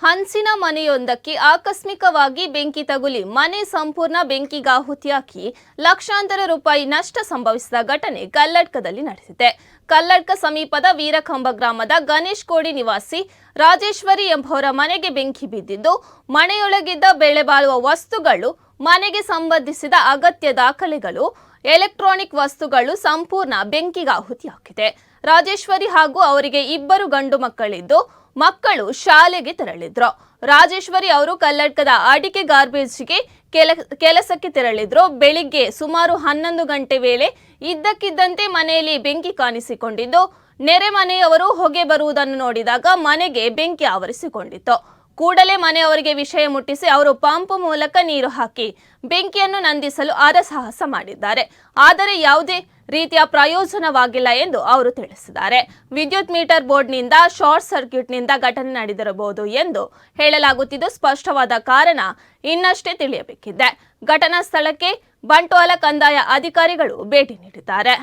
ಹಂಚಿನ ಮನೆಯೊಂದಕ್ಕೆ ಆಕಸ್ಮಿಕವಾಗಿ ಬೆಂಕಿ ತಗುಲಿ ಮನೆ ಸಂಪೂರ್ಣ ಬೆಂಕಿಗಾಹುತಿಯಾಗಿ ಲಕ್ಷಾಂತರ ರೂಪಾಯಿ ನಷ್ಟ ಸಂಭವಿಸಿದ ಘಟನೆ ಕಲ್ಲಡ್ಕದಲ್ಲಿ ನಡೆದಿದೆ. ಕಲ್ಲಡ್ಕ ಸಮೀಪದ ವೀರಕಂಬ ಗ್ರಾಮದ ಗಣೇಶ್ ಕೋಡಿ ನಿವಾಸಿ ರಾಜೇಶ್ವರಿ ಎಂಬುವರ ಮನೆಗೆ ಬೆಂಕಿ ಬಿದ್ದಿದ್ದು, ಮನೆಯೊಳಗಿದ್ದ ಬೆಳೆ ಬಾಳುವ ವಸ್ತುಗಳು, ಮನೆಗೆ ಸಂಬಂಧಿಸಿದ ಅಗತ್ಯ ದಾಖಲೆಗಳು, ಎಲೆಕ್ಟ್ರಾನಿಕ್ ವಸ್ತುಗಳು ಸಂಪೂರ್ಣ ಬೆಂಕಿಗಾಹುತಿಯಾಗಿದೆ. ರಾಜೇಶ್ವರಿ ಹಾಗೂ ಅವರಿಗೆ ಇಬ್ಬರು ಗಂಡು ಮಕ್ಕಳಿದ್ದು, ಮಕ್ಕಳು ಶಾಲೆಗೆ ತೆರಳಿದ್ರು. ರಾಜೇಶ್ವರಿ ಅವರು ಕಲ್ಲಡ್ಕದ ಅಡಿಕೆ ಗಾರ್ಬೇಜ್ಗೆ ಕೆಲಸಕ್ಕೆ ತೆರಳಿದ್ರು. ಬೆಳಿಗ್ಗೆ ಸುಮಾರು 11 ಗಂಟೆ ವೇಳೆ ಇದ್ದಕ್ಕಿದ್ದಂತೆ ಮನೆಯಲ್ಲಿ ಬೆಂಕಿ ಕಾಣಿಸಿಕೊಂಡಿದ್ದು, ನೆರೆ ಮನೆಯವರು ಹೊಗೆ ಬರುವುದನ್ನು ನೋಡಿದಾಗ ಮನೆಗೆ ಬೆಂಕಿ ಆವರಿಸಿಕೊಂಡಿತ್ತು. ಕೂಡಲೇ ಮನೆಯವರಿಗೆ ವಿಷಯ ಮುಟ್ಟಿಸಿ ಅವರು ಪಂಪ್ ಮೂಲಕ ನೀರು ಹಾಕಿ ಬೆಂಕಿಯನ್ನು ನಂದಿಸಲು ಹರಸಾಹಸ ಮಾಡಿದ್ದಾರೆ. ಆದರೆ ಯಾವುದೇ ರೀತಿಯ ಪ್ರಯೋಜನವಾಗಿಲ್ಲ ಎಂದು ಅವರು ತಿಳಿಸಿದ್ದಾರೆ. ವಿದ್ಯುತ್ ಮೀಟರ್ ಬೋರ್ಡ್ನಿಂದ ಶಾರ್ಟ್ ಸರ್ಕ್ಯೂಟ್ನಿಂದ ಘಟನೆ ನಡೆದಿರಬಹುದು ಎಂದು ಹೇಳಲಾಗುತ್ತಿದ್ದು, ಸ್ಪಷ್ಟವಾದ ಕಾರಣ ಇನ್ನಷ್ಟೇ ತಿಳಿಯಬೇಕಿದೆ. ಘಟನಾ ಸ್ಥಳಕ್ಕೆ ಬಂಟ್ವಾಳ ಕಂದಾಯ ಅಧಿಕಾರಿಗಳು ಭೇಟಿ ನೀಡಿದ್ದಾರೆ.